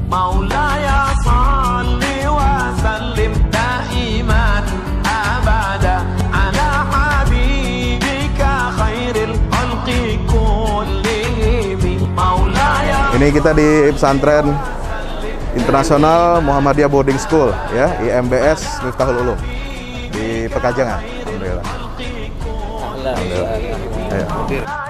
Maulaya salli wa sallim daiman abada ala habibika khairil khalqi kullihim. Maulaya. Ini kita di pesantren Internasional Muhammadiyah Boarding School ya, IMBS Miftahul Ulum di Pekajangan. Alhamdulillah. Alhamdulillah.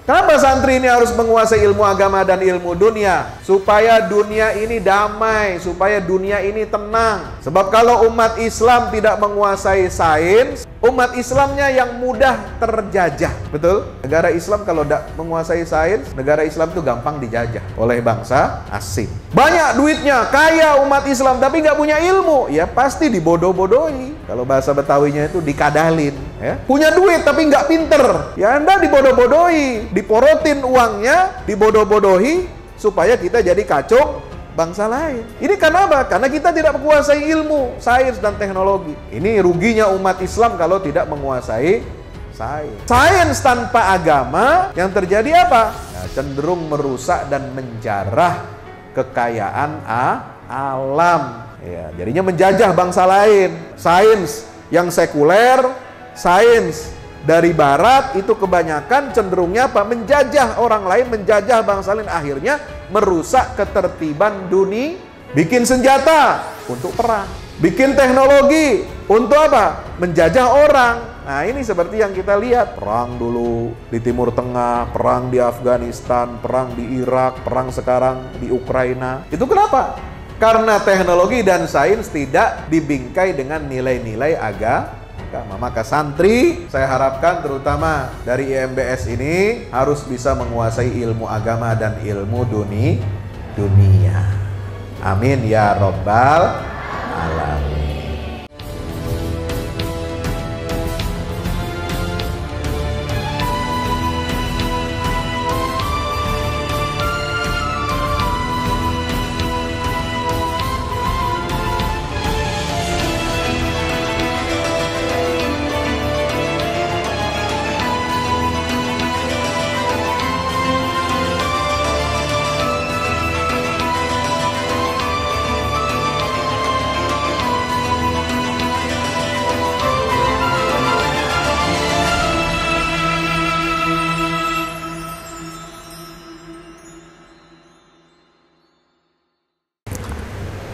Kenapa santri ini harus menguasai ilmu agama dan ilmu dunia? Supaya dunia ini damai, supaya dunia ini tenang. Sebab kalau umat Islam tidak menguasai sains, umat Islamnya yang mudah terjajah. Betul? Negara Islam kalau tidak menguasai sains, negara Islam itu gampang dijajah oleh bangsa asing. Banyak duitnya, kaya umat Islam, tapi nggak punya ilmu, ya pasti dibodoh-bodohi. Kalau bahasa Betawinya itu dikadalin. Ya. Punya duit tapi nggak pinter, ya Anda dibodoh-bodohi, diporotin uangnya, dibodoh-bodohi supaya kita jadi kacung bangsa lain. Ini karena apa? Karena kita tidak menguasai ilmu, sains dan teknologi. Ini ruginya umat Islam kalau tidak menguasai sains. Sains tanpa agama yang terjadi apa? Nah, cenderung merusak dan menjarah kekayaan alam. Ya, jadinya menjajah bangsa lain. Sains yang sekuler, sains dari barat itu kebanyakan cenderungnya apa? Menjajah orang lain, menjajah bangsa lain, akhirnya merusak ketertiban dunia. Bikin senjata untuk perang, bikin teknologi untuk apa? Menjajah orang. Nah, ini seperti yang kita lihat, perang dulu di Timur Tengah, perang di Afghanistan, perang di Irak, perang sekarang di Ukraina. Itu kenapa? Karena teknologi dan sains tidak dibingkai dengan nilai-nilai agama. Maka santri saya harapkan terutama dari IMBS ini harus bisa menguasai ilmu agama dan ilmu dunia. Amin ya Rabbal Alamin.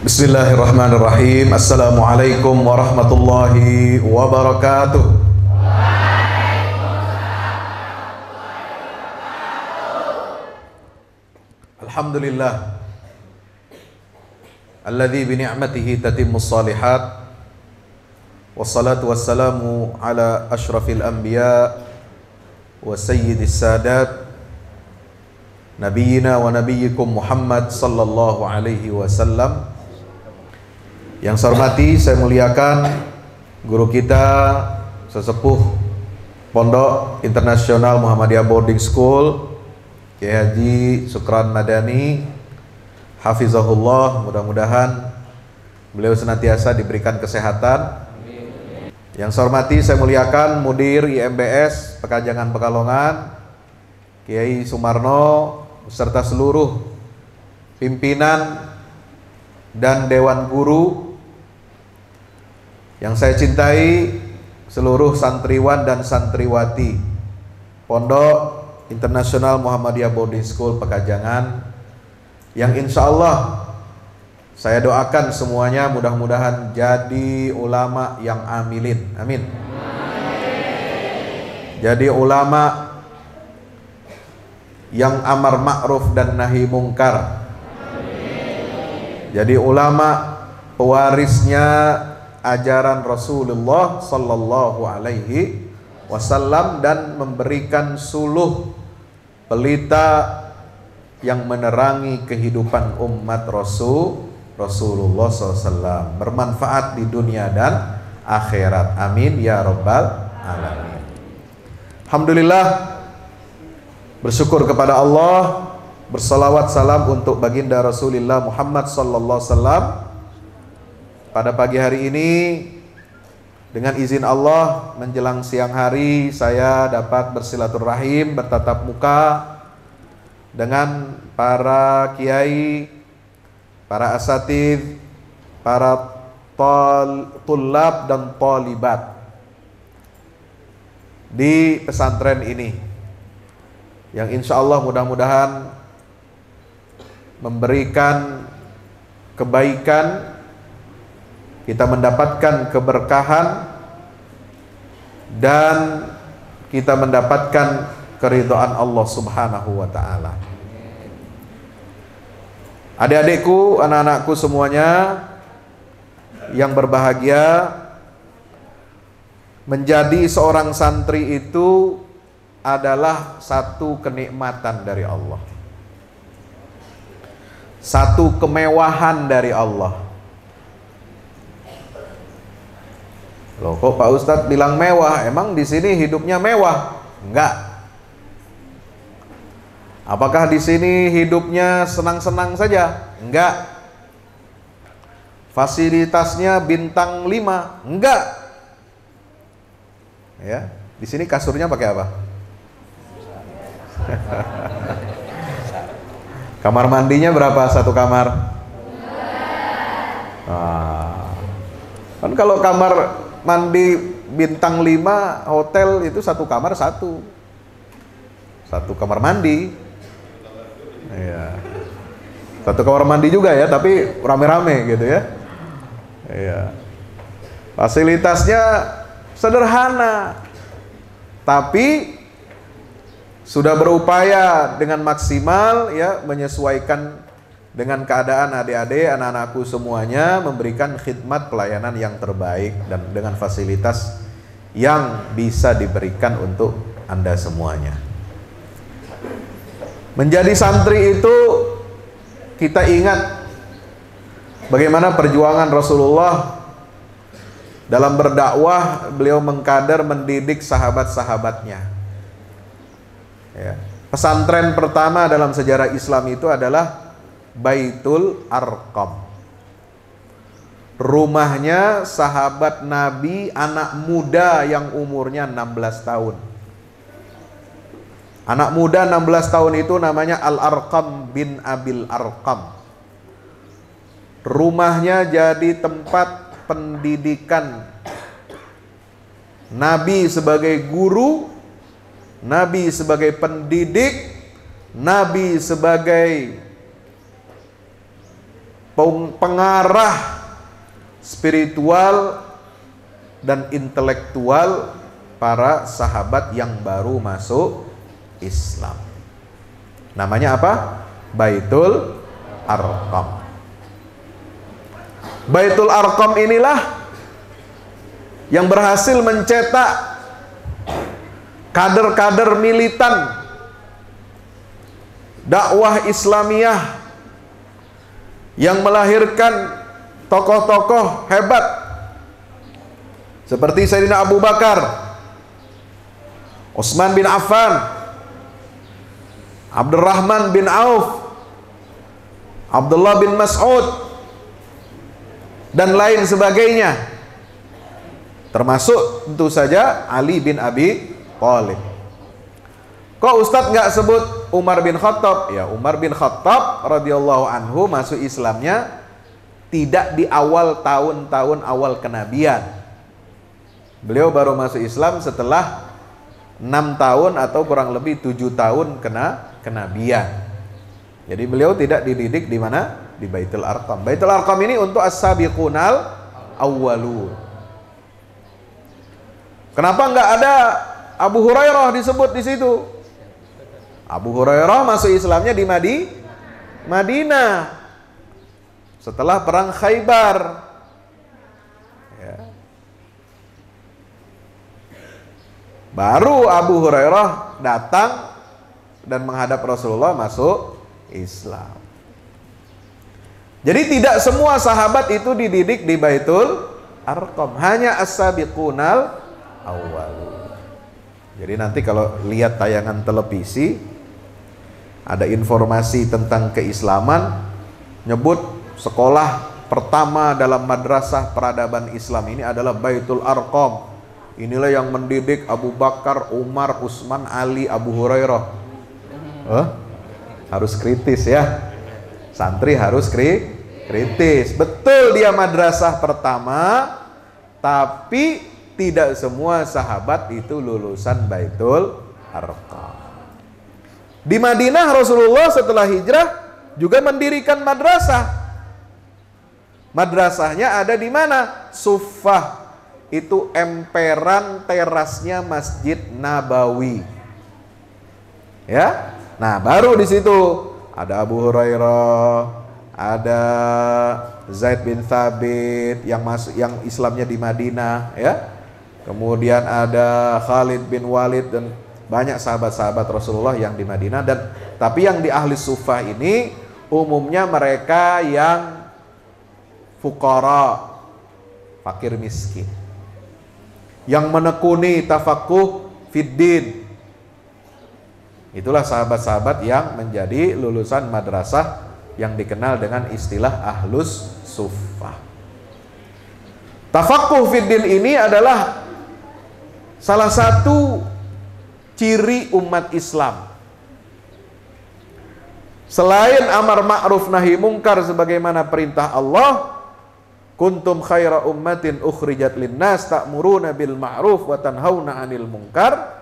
Bismillahirrahmanirrahim. Assalamualaikum warahmatullahi wabarakatuh. Alhamdulillah alladzi bi ni'matihi tatimmus shalihat. Wassalatu wassalamu ala asyrafil anbiya wa sayyidis sadat nabiyyina wa nabiyyikum Muhammad sallallahu alaihi wasallam. Yang saya hormati, saya muliakan guru kita, sesepuh Pondok Internasional Muhammadiyah Boarding School, Kiai Haji Sukran Madani, hafizahullah, mudah-mudahan beliau senantiasa diberikan kesehatan. Yang saya hormati, saya muliakan Mudir IMBS Pekajangan Pekalongan, Kiai Sumarno, beserta seluruh pimpinan dan Dewan Guru. Yang saya cintai seluruh santriwan dan santriwati Pondok Internasional Muhammadiyah Boarding School Pekajangan, yang insya Allah saya doakan semuanya mudah-mudahan jadi ulama yang amilin, amin. Jadi ulama yang amar ma'ruf dan nahi mungkar. Jadi ulama pewarisnya ajaran Rasulullah sallallahu alaihi wasallam dan memberikan suluh pelita yang menerangi kehidupan umat Rasulullah SAW, bermanfaat di dunia dan akhirat. Amin ya Rabbal alamin. Alhamdulillah, bersyukur kepada Allah, bersalawat salam untuk baginda Rasulullah Muhammad sallallahu alaihi wasallam. Pada pagi hari ini, dengan izin Allah, menjelang siang hari saya dapat bersilaturahim, bertatap muka dengan para kiai, para asatidz, para tulab dan talibat di pesantren ini, yang insya Allah mudah-mudahan memberikan kebaikan, kita mendapatkan keberkahan, dan kita mendapatkan keridhaan Allah Subhanahu wa ta'ala. Adik-adikku, anak-anakku semuanya yang berbahagia, menjadi seorang santri itu adalah satu kenikmatan dari Allah, satu kemewahan dari Allah. Loh, kok Pak Ustadz bilang mewah? Emang di sini hidupnya mewah? Enggak. Apakah di sini hidupnya senang-senang saja? Enggak. Fasilitasnya bintang 5? Enggak. Ya, di sini kasurnya pakai apa? Kamar mandinya berapa satu kamar? Kan kalau kamar mandi bintang 5 hotel itu satu kamar satu kamar mandi. Iya. Satu kamar mandi juga ya, tapi rame-rame gitu ya. Iya. Fasilitasnya sederhana, tapi sudah berupaya dengan maksimal ya, menyesuaikan dengan keadaan adik-adik, anak-anakku semuanya, memberikan khidmat pelayanan yang terbaik dan dengan fasilitas yang bisa diberikan untuk Anda semuanya. Menjadi santri itu kita ingat bagaimana perjuangan Rasulullah dalam berdakwah. Beliau mengkader, mendidik sahabat-sahabatnya ya. Pesantren pertama dalam sejarah Islam itu adalah Baitul Arqam. Rumahnya sahabat Nabi, anak muda yang umurnya 16 tahun. Anak muda 16 tahun itu namanya Al-Arqam bin Abil Arqam. Rumahnya jadi tempat pendidikan. Nabi sebagai guru, Nabi sebagai pendidik, Nabi sebagai pengarah spiritual dan intelektual para sahabat yang baru masuk Islam. Namanya apa? Baitul Arqam. Baitul Arqam inilah yang berhasil mencetak kader-kader militan dakwah Islamiyah, yang melahirkan tokoh-tokoh hebat seperti Sayyidina Abu Bakar, Utsman bin Affan, Abdurrahman bin Auf, Abdullah bin Mas'ud, dan lain sebagainya. Termasuk tentu saja Ali bin Abi Thalib. Kok Ustadz nggak sebut Umar bin Khattab? Ya, Umar bin Khattab radhiyallahu anhu masuk Islamnya tidak di awal tahun-tahun awal kenabian. Beliau baru masuk Islam setelah 6 tahun atau kurang lebih 7 tahun kenabian. Jadi beliau tidak dididik di mana? Di Baitul Arqam. Baitul Arqam ini untuk as-sabiqunal awwalun. Kenapa nggak ada Abu Hurairah disebut di situ? Abu Hurairah masuk Islamnya di Madinah setelah perang Khaybar. Ya. Baru Abu Hurairah datang dan menghadap Rasulullah masuk Islam. Jadi tidak semua sahabat itu dididik di Baitul Arqam, hanya as-sabiqunal awwalun. Jadi nanti kalau lihat tayangan televisi ada informasi tentang keislaman, nyebut sekolah pertama dalam madrasah peradaban Islam ini adalah Baitul Arqam. Inilah yang mendidik Abu Bakar, Umar, Utsman, Ali, Abu Hurairah. Harus kritis ya. Santri harus kritis. Betul dia madrasah pertama, tapi tidak semua sahabat itu lulusan Baitul Arqam. Di Madinah Rasulullah setelah hijrah juga mendirikan madrasah. Madrasahnya ada di mana? Suffah. Itu emperan terasnya Masjid Nabawi. Ya. Nah, baru di situ ada Abu Hurairah, ada Zaid bin Thabit yang Islamnya di Madinah, ya. Kemudian ada Khalid bin Walid dan banyak sahabat-sahabat Rasulullah yang di Madinah. Dan tapi yang di ahli Suffah ini umumnya mereka yang fuqara, fakir miskin, yang menekuni tafakuh fiddin. Itulah sahabat-sahabat yang menjadi lulusan madrasah yang dikenal dengan istilah ahlus suffah. Tafakuh fiddin ini adalah salah satu ciri umat Islam. Selain amar ma'ruf nahi mungkar sebagaimana perintah Allah, kuntum khaira ummatin ukhrijat linnas ta'muruna bil ma'ruf wa tanhauna 'anil munkar.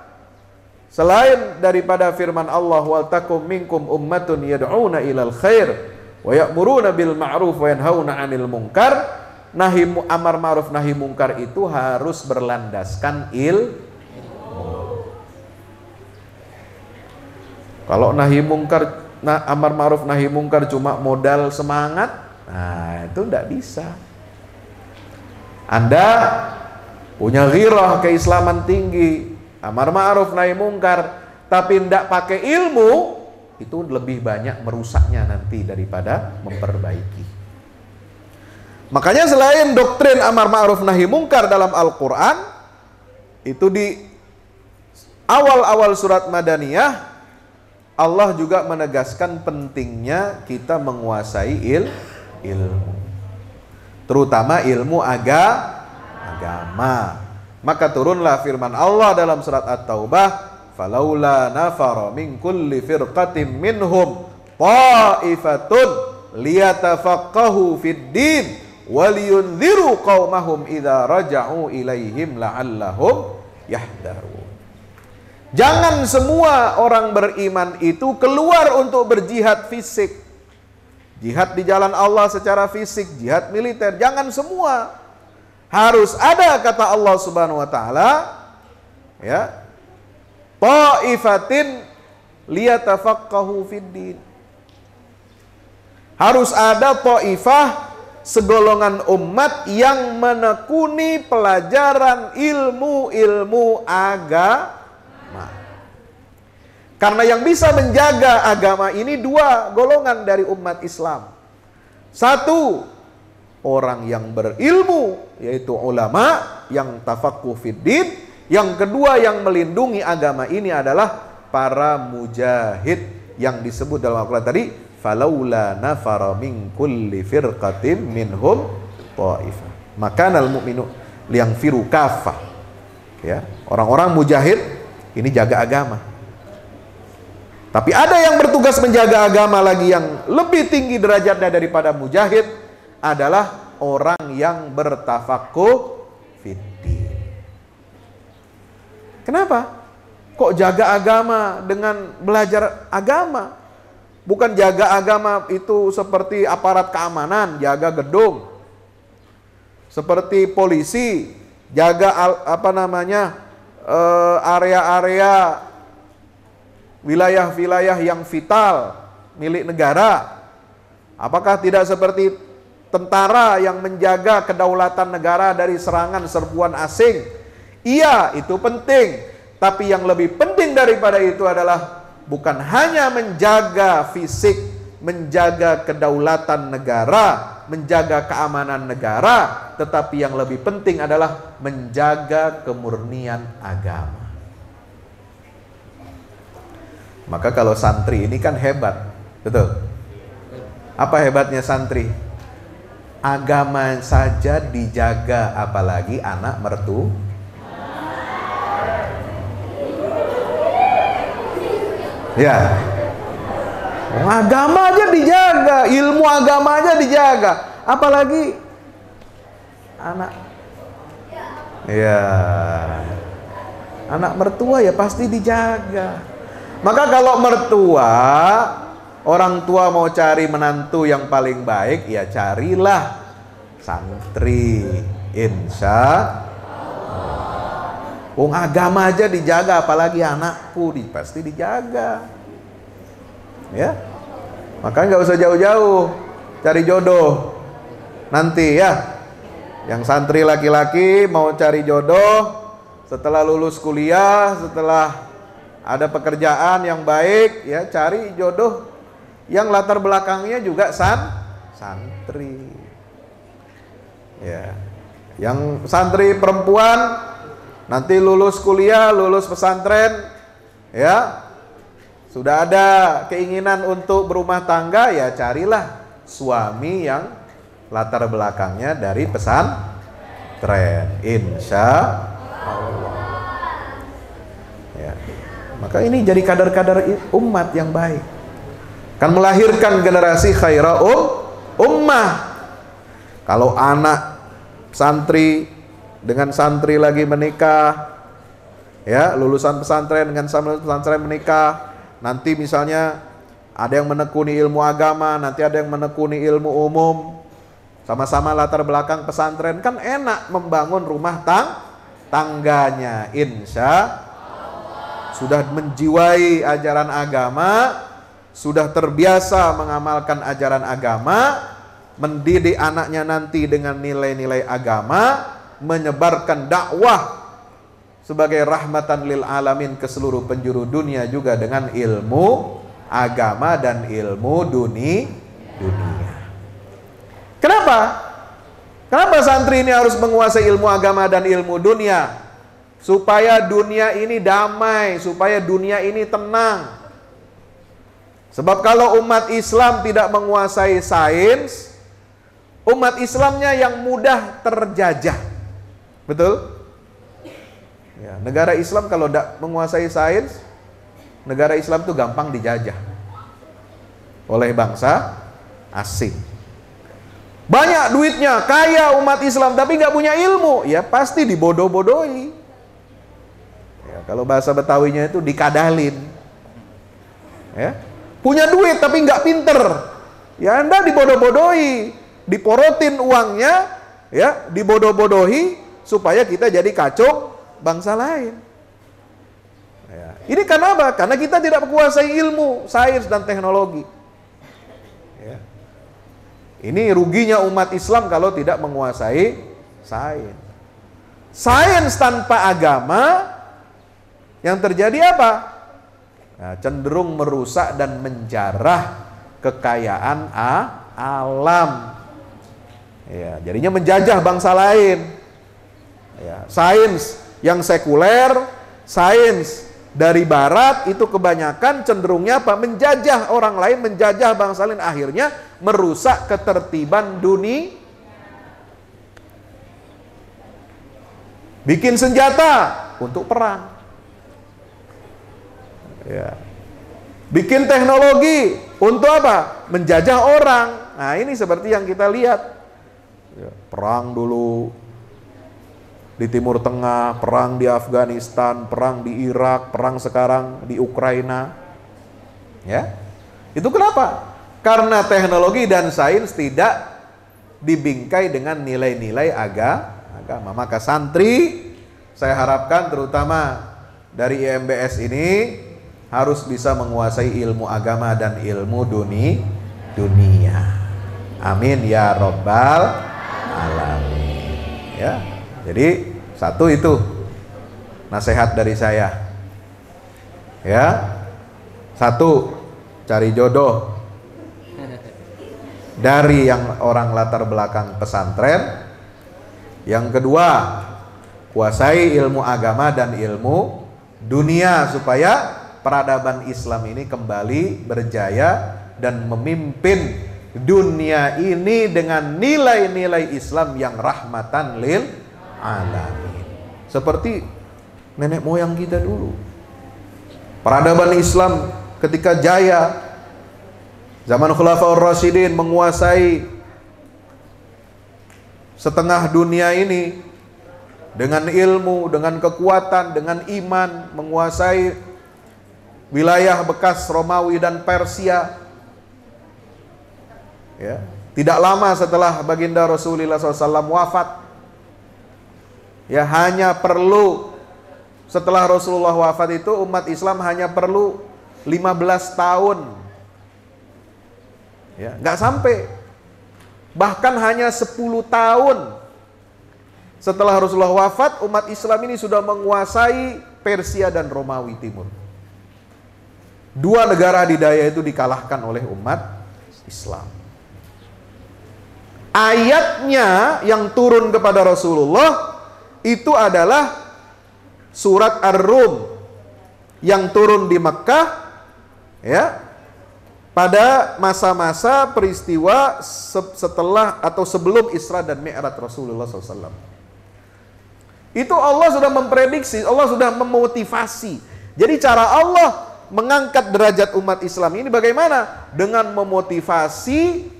Selain daripada firman Allah, wal takum minkum ummatun yad'una ilal khair wa ya'muruna bil ma'ruf wa yanhauna 'anil munkar. Amar ma'ruf nahi mungkar itu harus berlandaskan ilmu. Kalau nahi mungkar, amar ma'ruf nahi mungkar cuma modal semangat, nah itu tidak bisa. Anda punya ghirah keislaman tinggi, amar ma'ruf nahi mungkar, tapi tidak pakai ilmu, itu lebih banyak merusaknya nanti daripada memperbaiki. Makanya selain doktrin amar ma'ruf nahi mungkar dalam Al-Quran, itu di awal-awal surat Madaniyah, Allah juga menegaskan pentingnya kita menguasai ilmu. Terutama ilmu agama. Maka turunlah firman Allah dalam surat At-Taubah, falaula nafara min kulli firqatin minhum ta'ifatun liyatafaqahu fid din waliyunziru qaumahum idza raja'u ilaihim la'allahum yahdharun. Jangan semua orang beriman itu keluar untuk berjihad fisik, jihad di jalan Allah secara fisik, jihad militer. Jangan semua. Harus ada, kata Allah Subhanahu wa taala, ya, ta'ifatin liyatafaqahu fid din. Harus ada ta'ifah, segolongan umat yang menekuni pelajaran ilmu-ilmu agama. Karena yang bisa menjaga agama ini dua golongan dari umat Islam. Satu, orang yang berilmu, yaitu ulama yang tafaqquh fiddin. Yang kedua yang melindungi agama ini adalah para mujahid yang disebut dalam Al-Quran tadi, falaula nafara min kulli firqatin minhum ta'ifah makanal mu'minu liyanfiru kaffah. Ya, orang-orang mujahid ini jaga agama. Tapi ada yang bertugas menjaga agama lagi yang lebih tinggi derajatnya daripada mujahid, adalah orang yang bertafaqquh fiddin. Kenapa? Kok jaga agama dengan belajar agama? Bukan jaga agama itu seperti aparat keamanan, jaga gedung. Seperti polisi, jaga area-area, wilayah-wilayah yang vital milik negara. Apakah tidak seperti tentara yang menjaga kedaulatan negara dari serangan serbuan asing? Iya, itu penting. Tapi yang lebih penting daripada itu adalah bukan hanya menjaga fisik, menjaga kedaulatan negara, menjaga keamanan negara, tetapi yang lebih penting adalah menjaga kemurnian agama. Maka kalau santri ini kan hebat, betul? Apa hebatnya santri? Agama saja dijaga, apalagi anak mertua. Ya, agama aja dijaga, ilmu agama aja dijaga, apalagi anak. Ya, anak mertua ya pasti dijaga. Maka kalau mertua, orang tua mau cari menantu yang paling baik, ya carilah santri, insya agama aja dijaga, apalagi anakku pasti dijaga. Ya, maka nggak usah jauh-jauh cari jodoh. Nanti ya, yang santri laki-laki mau cari jodoh setelah lulus kuliah, setelah ada pekerjaan yang baik, ya cari jodoh yang latar belakangnya juga santri. Ya, yang santri perempuan nanti lulus kuliah, lulus pesantren, ya sudah ada keinginan untuk berumah tangga, ya carilah suami yang latar belakangnya dari pesantren, insya Allah. Ya. Maka ini jadi kadar-kadar umat yang baik, kan melahirkan generasi khaira ummah. Kalau anak santri dengan santri lagi menikah, ya lulusan pesantren dengan pesantren menikah, nanti misalnya ada yang menekuni ilmu agama, nanti ada yang menekuni ilmu umum, sama-sama latar belakang pesantren, kan enak membangun rumah tangganya. Insya Allah sudah menjiwai ajaran agama, sudah terbiasa mengamalkan ajaran agama, mendidik anaknya nanti dengan nilai-nilai agama, menyebarkan dakwah sebagai rahmatan lil alamin ke seluruh penjuru dunia juga dengan ilmu agama dan ilmu dunia. Kenapa? Kenapa santri ini harus menguasai ilmu agama dan ilmu dunia? Supaya dunia ini damai, supaya dunia ini tenang. Sebab kalau umat Islam tidak menguasai sains, umat Islamnya yang mudah terjajah. Betul? Ya, negara Islam kalau tidak menguasai sains, negara Islam itu gampang dijajah oleh bangsa asing. Banyak duitnya, kaya umat Islam, tapi nggak punya ilmu, ya pasti dibodoh-bodohi. Ya, kalau bahasa Betawinya itu dikadalin. Ya, punya duit tapi nggak pinter, ya Anda dibodoh-bodohi, diporotin uangnya, ya dibodoh-bodohi, supaya kita jadi kacau bangsa lain. Ya. Ini karena apa? Karena kita tidak menguasai ilmu, sains dan teknologi. Ya. Ini ruginya umat Islam kalau tidak menguasai sains. Sains tanpa agama, yang terjadi apa? Nah, cenderung merusak dan menjarah kekayaan alam. Ya, jadinya menjajah bangsa lain. Ya, sains yang sekuler, sains dari barat itu kebanyakan cenderungnya apa? Menjajah orang lain, menjajah bangsa lain, akhirnya merusak ketertiban dunia. Bikin senjata untuk perang. Ya. Bikin teknologi untuk apa? Menjajah orang. Nah, ini seperti yang kita lihat. Ya, perang dulu di Timur Tengah, perang di Afghanistan, perang di Irak, perang sekarang di Ukraina. Ya. Itu kenapa? Karena teknologi dan sains tidak dibingkai dengan nilai-nilai agama. Maka santri, saya harapkan terutama dari IMBS ini harus bisa menguasai ilmu agama dan ilmu dunia. Amin ya Rabbal alamin. Ya. Jadi satu itu nasihat dari saya. Ya. Satu, cari jodoh. dari yang orang latar belakang pesantren. Yang kedua, kuasai ilmu agama dan ilmu dunia supaya peradaban Islam ini kembali berjaya dan memimpin dunia ini dengan nilai-nilai Islam yang rahmatan lil alamin. Seperti nenek moyang kita dulu. Peradaban Islam ketika jaya, zaman Khulafaur Rasyidin menguasai setengah dunia ini dengan ilmu, dengan kekuatan, dengan iman, menguasai wilayah bekas Romawi dan Persia. Ya, tidak lama setelah baginda Rasulullah SAW wafat, ya, hanya perlu setelah Rasulullah wafat itu umat Islam hanya perlu 15 tahun, ya, nggak sampai, bahkan hanya 10 tahun setelah Rasulullah wafat, umat Islam ini sudah menguasai Persia dan Romawi Timur. Dua negara adidaya itu dikalahkan oleh umat Islam. Ayatnya yang turun kepada Rasulullah itu adalah surat Ar-Rum yang turun di Mekkah, ya, pada masa-masa peristiwa setelah atau sebelum Isra dan Mi'raj Rasulullah SAW. Itu Allah sudah memprediksi, Allah sudah memotivasi. Jadi cara Allah mengangkat derajat umat Islam ini bagaimana? Dengan memotivasi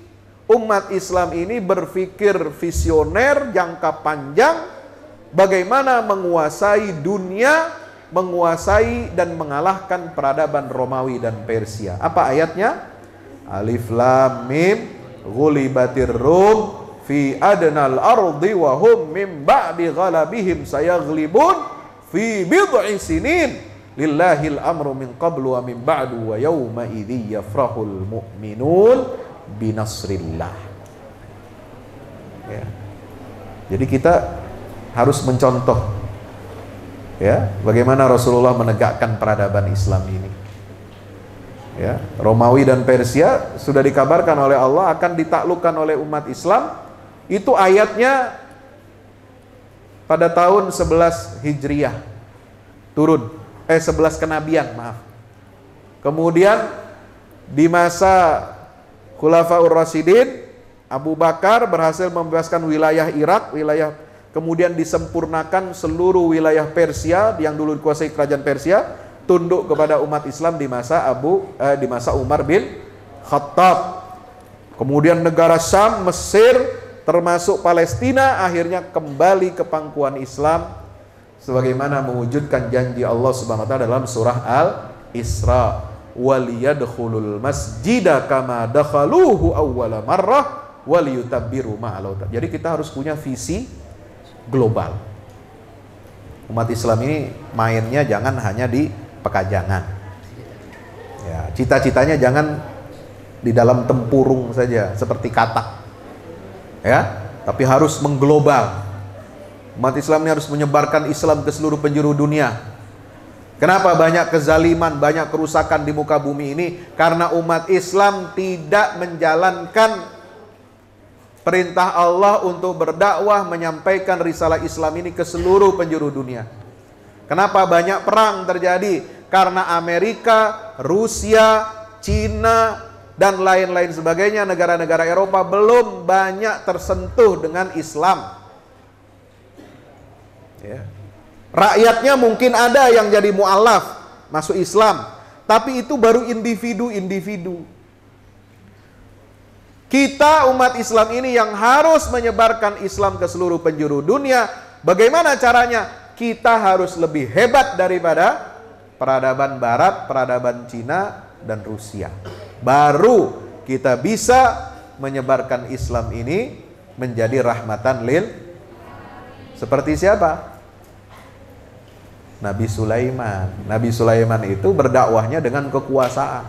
umat Islam ini berpikir visioner, jangka panjang, bagaimana menguasai dunia, menguasai dan mengalahkan peradaban Romawi dan Persia. Apa ayatnya? Alif Lam Mim ghulibatir Rum fi adnal ardi wa hum min ba'di ghalabihim sayaghlibun fi bid'i sinin lillahil amru min qablu wa min ba'du wa yawma idzi yafrahul mu'minun binasrillah. Ya. Jadi kita harus mencontoh, ya, bagaimana Rasulullah menegakkan peradaban Islam ini. Ya, Romawi dan Persia sudah dikabarkan oleh Allah akan ditaklukkan oleh umat Islam. Itu ayatnya pada tahun 11 Hijriah turun, 11 kenabian, maaf. Kemudian di masa Khulafaur Rasyidin, Abu Bakar berhasil membebaskan wilayah Irak, kemudian disempurnakan seluruh wilayah Persia yang dulu dikuasai kerajaan Persia, tunduk kepada umat Islam di masa Umar bin Khattab. Kemudian negara Syam, Mesir, termasuk Palestina akhirnya kembali ke pangkuan Islam sebagaimana mewujudkan janji Allah Subhanahu wa taala dalam surah Al-Isra. Waliyadkhulul masjida kama dakhaluhu awwala marrah waliyutabbiru ma'al. Jadi kita harus punya visi global. Umat Islam ini mainnya jangan hanya di Pekajangan. Ya, cita-citanya jangan di dalam tempurung saja seperti katak. Ya, tapi harus mengglobal. Umat Islam ini harus menyebarkan Islam ke seluruh penjuru dunia. Kenapa banyak kezaliman, banyak kerusakan di muka bumi ini? Karena umat Islam tidak menjalankan perintah Allah untuk berdakwah, menyampaikan risalah Islam ini ke seluruh penjuru dunia. Kenapa banyak perang terjadi? Karena Amerika, Rusia, Cina, dan lain-lain sebagainya, negara-negara Eropa belum banyak tersentuh dengan Islam. Ya. Rakyatnya mungkin ada yang jadi mu'alaf, masuk Islam, tapi itu baru individu-individu. Kita umat Islam ini yang harus menyebarkan Islam ke seluruh penjuru dunia. Bagaimana caranya? Kita harus lebih hebat daripada peradaban Barat, peradaban Cina dan Rusia. Baru kita bisa menyebarkan Islam ini menjadi rahmatan lil. Seperti siapa? Nabi Sulaiman. Nabi Sulaiman itu berdakwahnya dengan kekuasaan.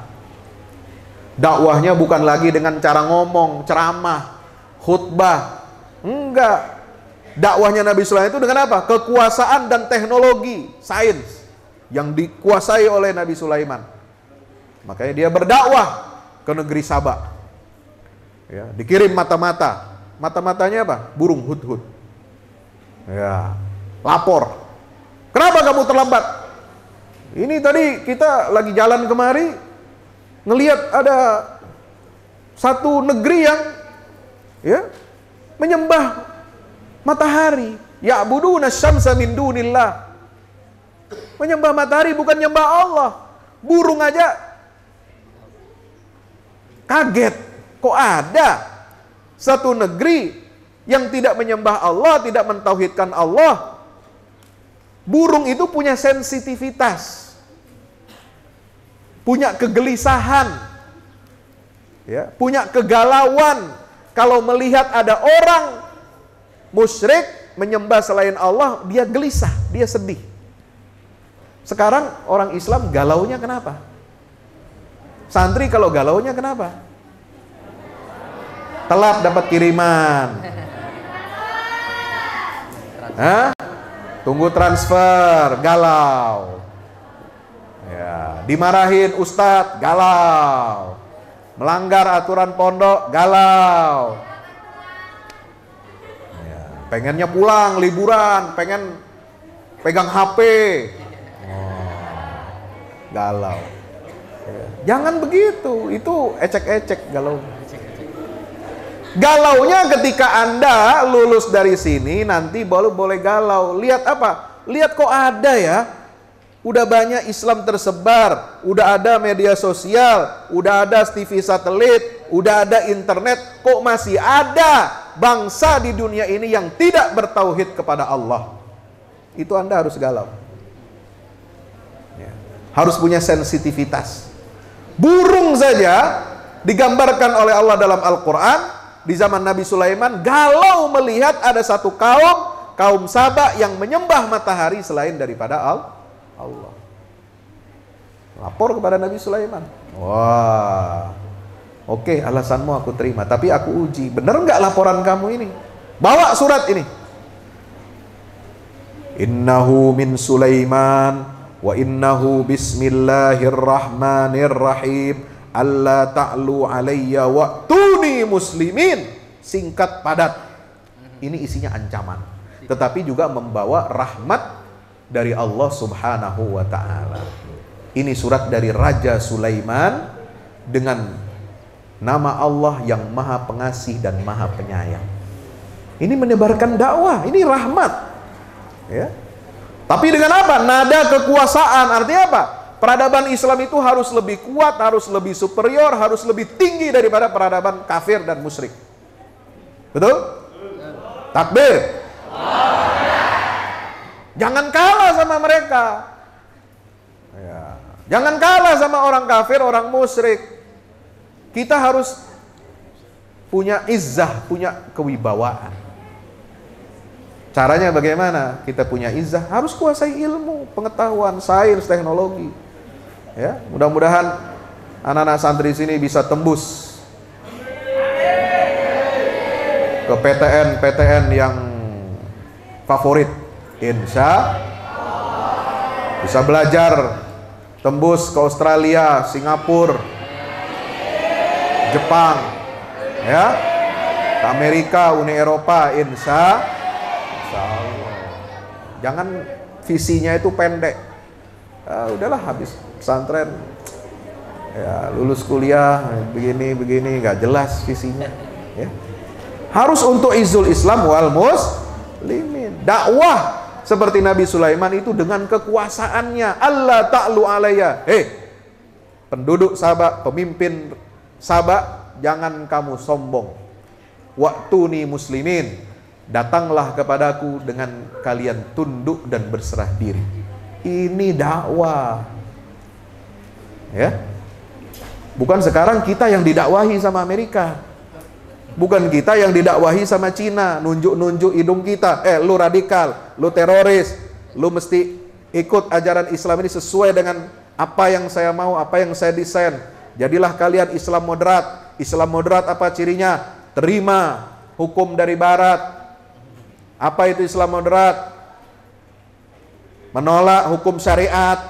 Dakwahnya bukan lagi dengan cara ngomong, ceramah, khutbah. Enggak. Dakwahnya Nabi Sulaiman itu dengan apa? Kekuasaan dan teknologi, sains yang dikuasai oleh Nabi Sulaiman. Makanya dia berdakwah ke negeri Sabah. Ya, dikirim mata-mata. Mata-matanya apa? Burung hudhud. Ya, lapor. Kenapa kamu terlambat? Ini tadi kita lagi jalan kemari, ngelihat ada satu negeri yang ya menyembah matahari. Ya'buduna syamsa min dunillah. Menyembah matahari bukan nyembah Allah. Burung aja kaget. Kok ada satu negeri yang tidak menyembah Allah, tidak mentauhidkan Allah? Burung itu punya sensitivitas, punya kegelisahan, ya, punya kegalauan. Kalau melihat ada orang musyrik menyembah selain Allah, dia gelisah, dia sedih. Sekarang orang Islam galaunya kenapa? Santri kalau galaunya kenapa? Telat dapat kiriman. Hah? Tunggu transfer, galau. Ya, dimarahin ustadz, galau. Melanggar aturan pondok, galau. Ya, pengennya pulang, liburan, pengen pegang HP. Galau. Ya, jangan begitu, itu ecek-ecek galau. Galaunya ketika Anda lulus dari sini, nanti baru boleh galau. Lihat apa? Lihat kok ada ya. Udah banyak Islam tersebar, udah ada media sosial, udah ada TV satelit, udah ada internet. Kok masih ada bangsa di dunia ini yang tidak bertauhid kepada Allah? Itu Anda harus galau. Ya. Harus punya sensitivitas. Burung saja digambarkan oleh Allah dalam Al-Quran. Di zaman Nabi Sulaiman, galau melihat ada satu kaum Saba yang menyembah matahari selain daripada Allah. Lapor kepada Nabi Sulaiman. Wah, oke, alasanmu aku terima, tapi aku uji. Benar nggak laporan kamu ini? Bawa surat ini. Innahu min Sulaiman wa innahu bismillahirrahmanirrahim. Allah ta'lu alayya wa'tuni muslimin. Singkat padat. Ini isinya ancaman, tetapi juga membawa rahmat dari Allah subhanahu wa ta'ala. Ini surat dari Raja Sulaiman dengan nama Allah yang maha pengasih dan maha penyayang. Ini menyebarkan dakwah, ini rahmat ya. Tapi dengan apa? Nada kekuasaan. Artinya apa? Peradaban Islam itu harus lebih kuat, harus lebih superior, harus lebih tinggi daripada peradaban kafir dan musyrik. Betul? Takbir. Jangan kalah sama mereka. Ya. Jangan kalah sama orang kafir, orang musyrik. Kita harus punya izzah, punya kewibawaan. Caranya bagaimana? Kita punya izzah, harus kuasai ilmu, pengetahuan, sains, teknologi. Ya, mudah-mudahan anak-anak santri sini bisa tembus ke PTN yang favorit. Insya bisa belajar, tembus ke Australia, Singapura, Jepang, ya, ke Amerika, Uni Eropa, insya Allah. Jangan visinya itu pendek. Udahlah habis pesantren, ya, lulus kuliah begini nggak jelas visinya. Ya. Harus untuk izul Islam wal muslimin. Dakwah seperti Nabi Sulaiman itu dengan kekuasaannya. Allah ta'lu alayya. Penduduk Sabak, pemimpin Sabak, jangan kamu sombong. Wa'tuni muslimin. Datanglah kepadaku dengan kalian tunduk dan berserah diri. Ini dakwah. Ya. Bukan sekarang kita yang didakwahi sama Amerika. Bukan kita yang didakwahi sama Cina, nunjuk-nunjuk hidung kita. Lu radikal, lu teroris, lu mesti ikut ajaran Islam ini sesuai dengan apa yang saya mau, apa yang saya desain. Jadilah kalian Islam moderat. Islam moderat apa cirinya? Terima hukum dari barat. Apa itu Islam moderat? Menolak hukum syariat.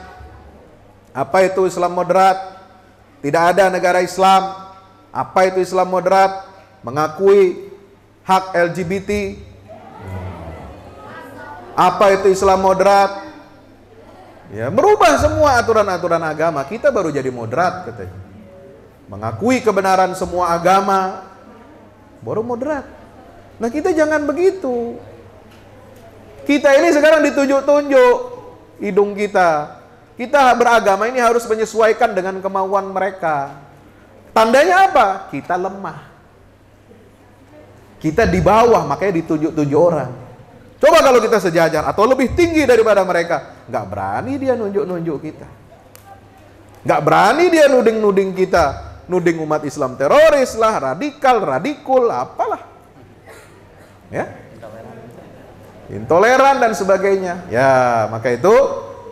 Apa itu Islam moderat? Tidak ada negara Islam. Apa itu Islam moderat? mengakui hak LGBT. Apa itu Islam moderat? Ya, merubah semua aturan-aturan agama. Kita baru jadi moderat katanya. Mengakui kebenaran semua agama, baru moderat. Nah, kita jangan begitu. Kita ini sekarang ditunjuk-tunjuk hidung kita. Kita beragama ini harus menyesuaikan dengan kemauan mereka. Tandanya apa? Kita lemah. Kita di bawah, makanya ditunjuk-tunjuk orang. Coba kalau kita sejajar atau lebih tinggi daripada mereka, nggak berani dia nunjuk-nunjuk kita. Nggak berani dia nuding-nuding kita, nuding umat Islam teroris lah, radikal, radikul, apalah. Ya, intoleran dan sebagainya. Ya, maka itu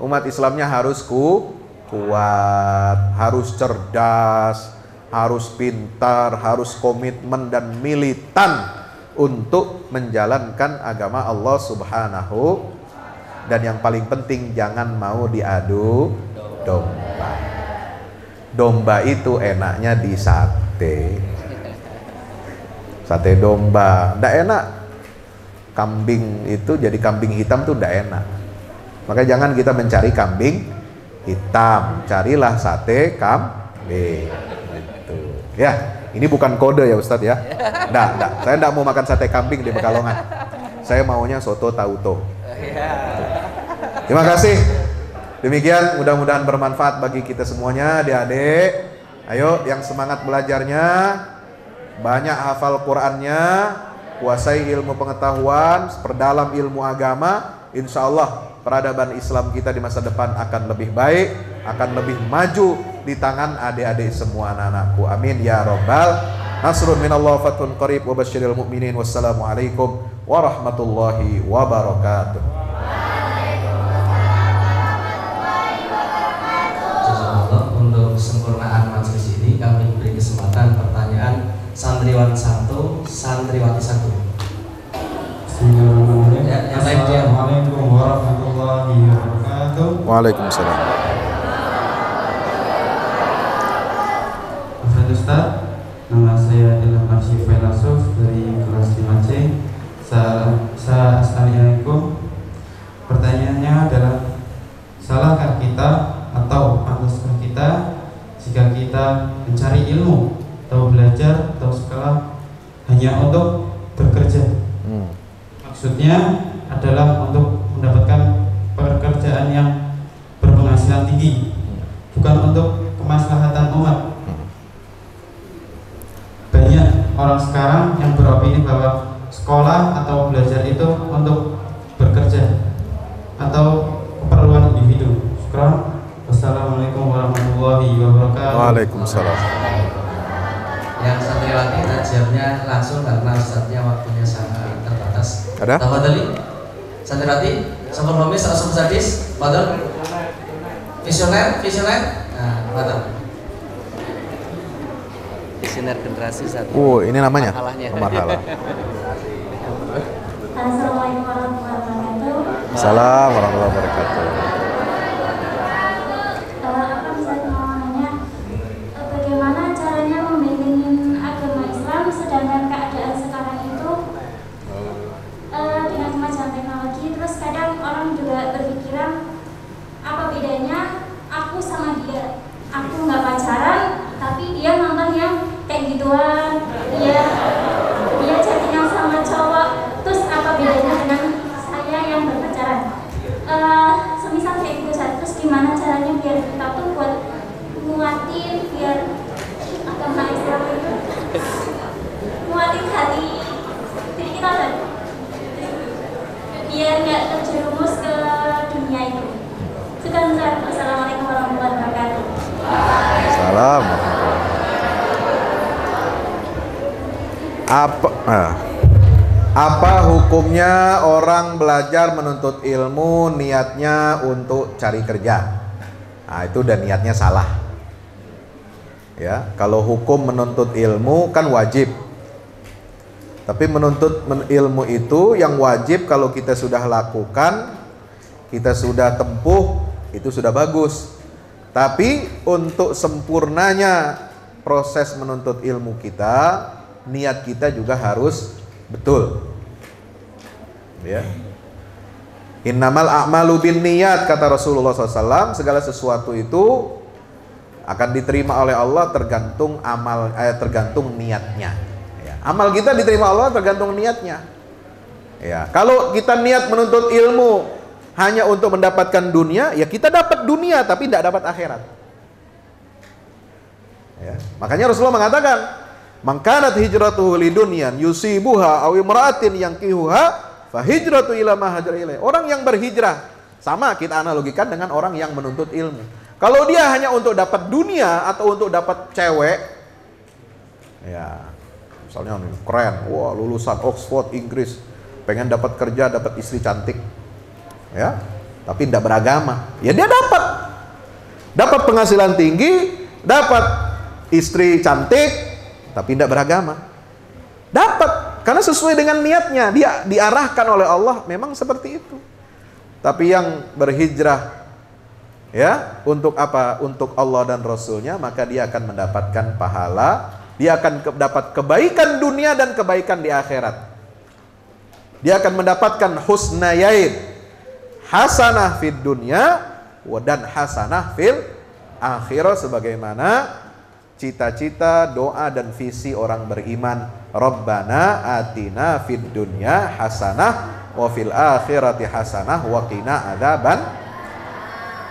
umat Islamnya harus kuat, harus cerdas, harus pintar, harus komitmen dan militan untuk menjalankan agama Allah Subhanahu. Dan yang paling penting, jangan mau diadu domba. Domba itu enaknya di sate. Sate domba, ndak enak. Kambing itu jadi kambing hitam tuh ndak enak. Makanya jangan kita mencari kambing hitam, carilah sate kambing. Gitu. Ya. Ini bukan kode ya Ustadz ya. Nggak. Saya nggak mau makan sate kambing di Pekalongan. Saya maunya soto tauto. Terima kasih. Demikian, mudah-mudahan bermanfaat bagi kita semuanya, adik-adik. Ayo, yang semangat belajarnya, banyak hafal Qur'annya, kuasai ilmu pengetahuan, perdalam ilmu agama. Insya Allah peradaban Islam kita di masa depan akan lebih baik, akan lebih maju di tangan adik-adik semua anak-anakku. Amin ya rabbal. Nasrun minallah fathun qarib wa basyiril mu'minin. Wassalamualaikum warahmatullahi wabarakatuh. Untuk kesempurnaan majelis ini kami beri kesempatan pertanyaan santriwan 1, santriwati 1. Assalamualaikum warahmatullahi wabarakatuh. Waalaikumsalam. Ustaz, nama saya adalah Arsy Failasuf dari kelas 5C. Assalamualaikum. Pertanyaannya adalah, salahkah kita atau pantaskah kita jika kita mencari ilmu atau belajar atau sekolah hanya untuk bekerja? Maksudnya adalah untuk mendapatkan pekerjaan yang berpenghasilan tinggi, bukan untuk kemaslahatan umat. Banyak orang sekarang yang beropini bahwa sekolah atau belajar itu untuk bekerja atau keperluan individu. Syukran. Wassalamualaikum warahmatullahi wabarakatuh. Waalaikumsalam. Yang santriwati tajamnya langsung karena ustadznya waktunya sangat terbatas. Ada? Tafadhali. Santriwati, Sabar Homis, Rasul Sadis, Fadl. Visioner. Nah, Fadl. Visioner generasi 1. Ini namanya. Marhalah. Assalamualaikum warahmatullahi wabarakatuh. Assalamualaikum warahmatullahi wabarakatuh. Aku bisa mau nanya, bagaimana caranya membentengi agama Islam sedangkan keadaan sekarang itu dengan kemajuan teknologi. Terus kadang orang juga berpikiran, apa bedanya aku sama dia? Aku nggak pacaran, tapi dia nonton yang kayak gituan. Dia chattingan sama cowok. Terus apa bedanya dengan saya yang berpacaran? Semisal kayak gitu, terus gimana caranya biar kita tuh buat nguatin biar agama Islam itu nguatin hati diri kita kan, biar nggak terjerumus ke dunia itu. Sekarang, assalamualaikum warahmatullahi wabarakatuh. Salam. Apa hukumnya orang belajar menuntut ilmu niatnya untuk cari kerja? Nah, itu dan niatnya salah. Ya, kalau hukum menuntut ilmu kan wajib. Tapi menuntut ilmu itu yang wajib kalau kita sudah lakukan, kita sudah tempuh, itu sudah bagus. Tapi untuk sempurnanya proses menuntut ilmu kita, niat kita juga harus betul. Ya. Innamal a'malu bin niyat, kata Rasulullah SAW. Segala sesuatu itu akan diterima oleh Allah tergantung tergantung niatnya. Ya. Amal kita diterima Allah tergantung niatnya. Ya. Kalau kita niat menuntut ilmu hanya untuk mendapatkan dunia, ya kita dapat dunia tapi tidak dapat akhirat. Ya. Makanya Rasulullah mengatakan, "Man kanat hijratuhu lidunyan yusibuha aw imra'atin yankihuha fahijratu ila ma hajara ilaih." Orang yang berhijrah, sama kita analogikan dengan orang yang menuntut ilmu. Kalau dia hanya untuk dapat dunia atau untuk dapat cewek, ya misalnya nih, keren, wah lulusan Oxford Inggris, pengen dapat kerja, dapat istri cantik, ya, tapi tidak beragama, ya dia dapat penghasilan tinggi, dapat istri cantik, tapi tidak beragama, dapat. Karena sesuai dengan niatnya, dia diarahkan oleh Allah memang seperti itu. Tapi yang berhijrah, ya, untuk apa? Untuk Allah dan Rasulnya, maka dia akan mendapatkan pahala, dia akan dapat kebaikan dunia dan kebaikan di akhirat. Dia akan mendapatkan husnayain, hasanah fid dunya dan hasanah fil akhirat, sebagaimana cita-cita, doa dan visi orang beriman. Rabbana atina fid dunya hasanah wa fil akhirati hasanah wa qina adzaban.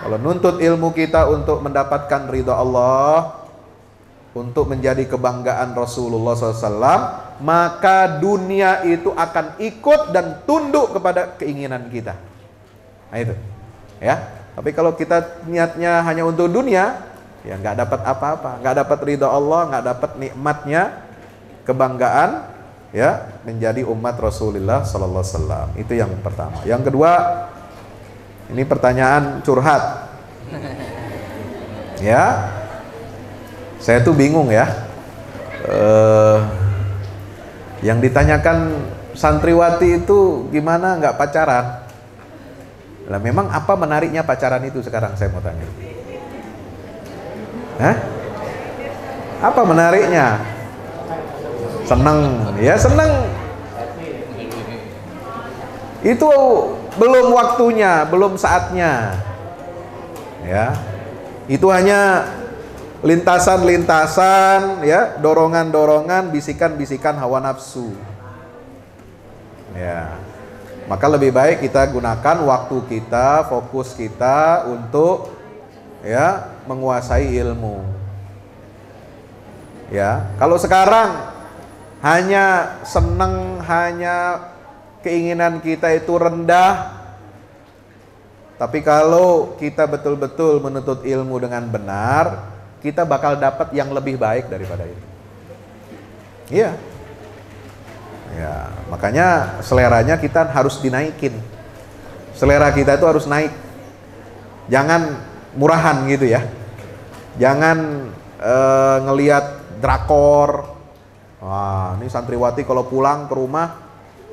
Kalau nuntut ilmu kita untuk mendapatkan ridha Allah, untuk menjadi kebanggaan Rasulullah SAW, maka dunia itu akan ikut dan tunduk kepada keinginan kita. Nah itu, ya. Tapi kalau kita niatnya hanya untuk dunia, ya nggak dapat apa-apa, nggak dapat ridha Allah, nggak dapat nikmatnya, kebanggaan, ya, menjadi umat Rasulullah Sallallahu Alaihi Wasallam. Itu yang pertama. Yang kedua, ini pertanyaan curhat. Ya, saya tuh bingung ya. Yang ditanyakan santriwati itu gimana nggak pacaran? Lah memang apa menariknya pacaran itu sekarang, saya mau tanya. Hah? Apa menariknya? Seneng, ya seneng. Itu belum waktunya, belum saatnya. Ya, itu hanya lintasan-lintasan, ya, dorongan-dorongan, bisikan-bisikan hawa nafsu. Ya, maka lebih baik kita gunakan waktu kita, fokus kita untuk, ya, menguasai ilmu. Ya, kalau sekarang hanya seneng, hanya keinginan kita itu rendah. Tapi kalau kita betul-betul menuntut ilmu dengan benar, kita bakal dapat yang lebih baik daripada itu. Iya. Ya, makanya seleranya kita harus dinaikin. Selera kita itu harus naik. Jangan murahan gitu ya. Jangan ngelihat drakor. Wah, ini santriwati kalau pulang ke rumah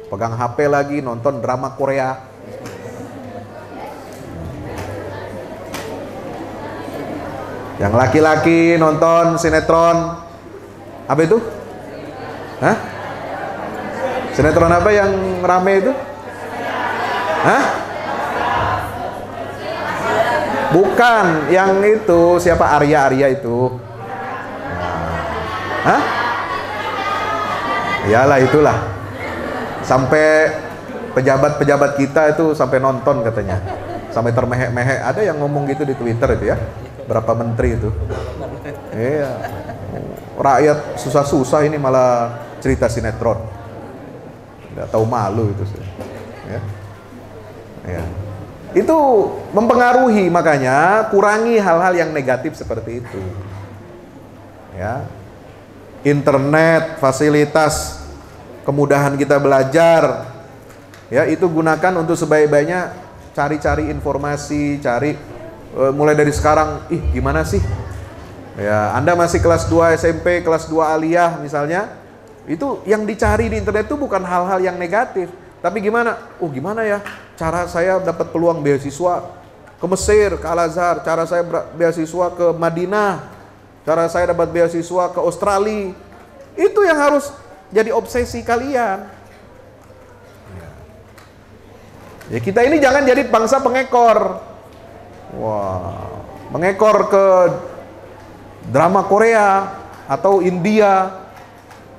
pegang HP lagi nonton drama Korea. Yang laki-laki nonton sinetron apa itu? Hah? Sinetron apa yang rame itu? Hah? Bukan, yang itu siapa, Arya itu? Hah? Iyalah itulah. Sampai pejabat-pejabat kita itu sampai nonton katanya. Sampai termehek-mehek. Ada yang ngomong gitu di Twitter itu ya. Berapa menteri itu. Iya. Rakyat susah-susah ini malah cerita sinetron. Nggak tahu malu itu sih. Ya. Ya. Itu mempengaruhi, makanya kurangi hal-hal yang negatif seperti itu. Ya. Internet, fasilitas, kemudahan kita belajar, ya, itu gunakan untuk sebaik-baiknya. Cari-cari informasi, cari mulai dari sekarang. Gimana sih? Ya, Anda masih kelas 2 SMP, kelas 2 aliyah misalnya, itu yang dicari di internet itu bukan hal-hal yang negatif, tapi gimana? Gimana ya cara saya dapat peluang beasiswa ke Mesir, ke Al-Azhar, cara saya beasiswa ke Madinah, cara saya dapat beasiswa ke Australia. Itu yang harus jadi obsesi kalian. Ya, kita ini jangan jadi bangsa pengekor. Wah, mengekor ke drama Korea atau India.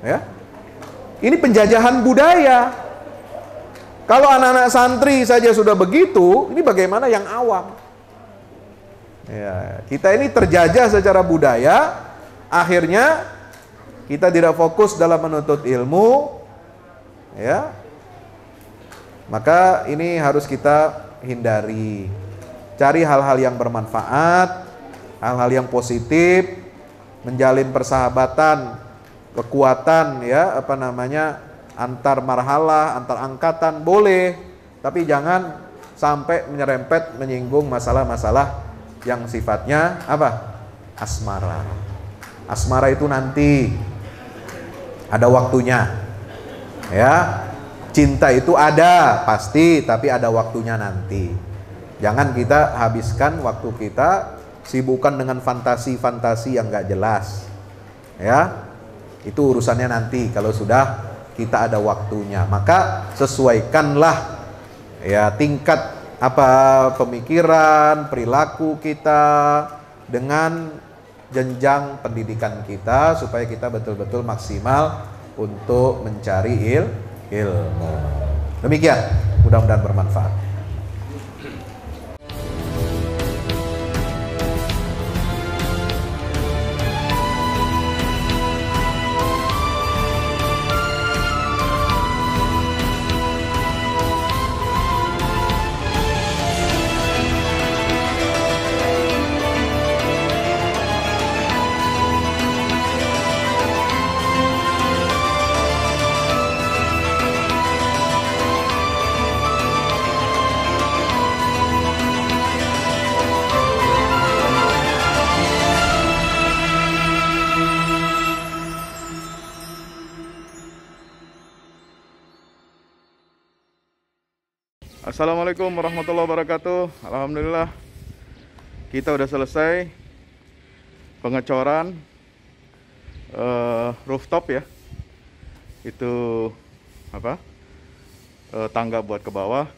Ya. Ini penjajahan budaya. Kalau anak-anak santri saja sudah begitu, ini bagaimana yang awam? Ya, kita ini terjajah secara budaya, akhirnya kita tidak fokus dalam menuntut ilmu, ya. Maka ini harus kita hindari. Cari hal-hal yang bermanfaat, hal-hal yang positif, menjalin persahabatan, kekuatan, ya, antar marhalah, antar angkatan boleh, tapi jangan sampai menyerempet menyinggung masalah-masalah yang sifatnya asmara. Asmara itu nanti ada waktunya, ya. Cinta itu ada pasti, tapi ada waktunya nanti. Jangan kita habiskan waktu kita sibukkan dengan fantasi-fantasi yang gak jelas, ya. Itu urusannya nanti kalau sudah kita ada waktunya. Maka sesuaikanlah, ya, tingkat pemikiran, perilaku kita dengan jenjang pendidikan kita, supaya kita betul-betul maksimal untuk mencari ilmu. Demikian, mudah-mudahan bermanfaat. Assalamualaikum warahmatullahi wabarakatuh. Alhamdulillah kita udah selesai pengecoran rooftop, ya. Itu tangga buat ke bawah.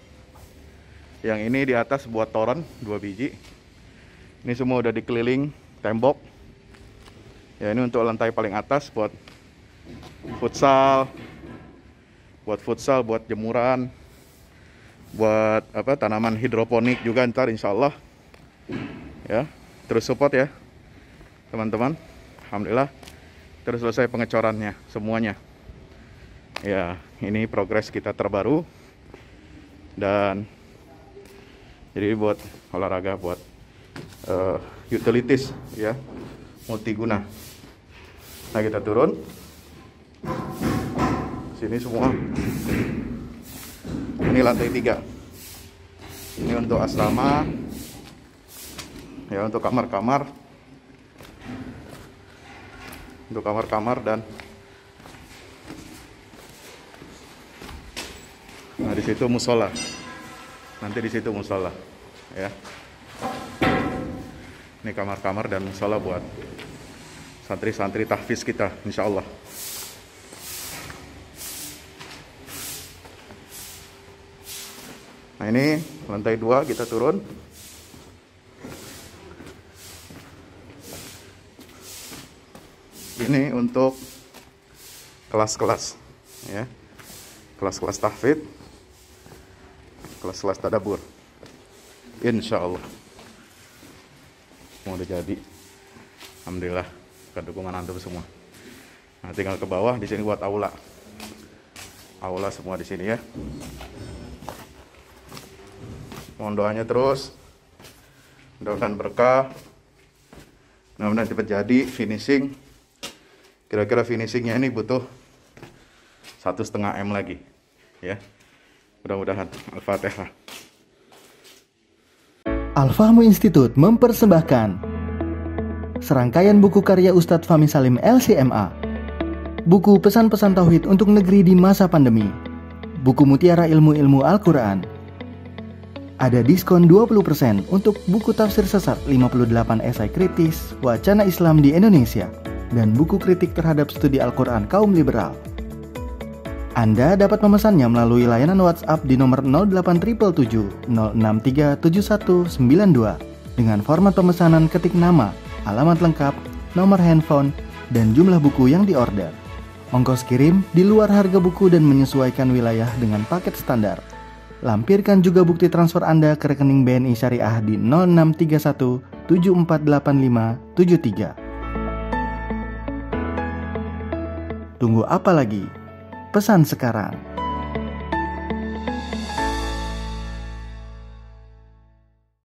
Yang ini di atas buat toren 2 biji. Ini semua udah dikeliling tembok. Ya, ini untuk lantai paling atas buat futsal, buat jemuran, buat tanaman hidroponik juga ntar insya Allah, ya. Terus support, ya teman-teman. Alhamdulillah terus selesai pengecorannya semuanya, ya. Ini progres kita terbaru, dan jadi buat olahraga, buat utilities, ya, multiguna. Nah, kita turun sini semua. Ini lantai 3. Ini untuk asrama, ya, untuk kamar-kamar, dan nah, di situ musola. Nanti di situ musola, ya. Ini kamar-kamar dan musola buat santri-santri tahfiz kita, insya Allah. Nah, ini lantai 2 kita turun. Ini untuk kelas-kelas, ya. Kelas-kelas tahfidz, kelas-kelas tadabbur. Insya Allah mau udah jadi. Alhamdulillah, ke dukungan antum semua. Nah, tinggal ke bawah, di sini buat aula. Aula semua di sini, ya. Mohon doanya terus, mudah-mudahan berkah, mudah-mudahan cepat jadi finishing. Kira-kira finishingnya ini butuh 1,5 M lagi, ya. Mudah-mudahan. Al-Fatihah. Al-Fahmu Institute mempersembahkan serangkaian buku karya Ustadz Fahmi Salim LCMA. Buku pesan-pesan tauhid untuk negeri di masa pandemi. Buku mutiara ilmu-ilmu Al-Quran. Ada diskon 20% untuk buku tafsir sesat 58 esai kritis wacana Islam di Indonesia dan buku kritik terhadap studi Al-Quran kaum liberal. Anda dapat memesannya melalui layanan WhatsApp di nomor 08777 063 7192. Dengan format pemesanan ketik nama, alamat lengkap, nomor handphone, dan jumlah buku yang diorder. Ongkos kirim di luar harga buku dan menyesuaikan wilayah dengan paket standar. Lampirkan juga bukti transfer Anda ke rekening BNI Syariah di 0631 748573. Tunggu apa lagi? Pesan sekarang.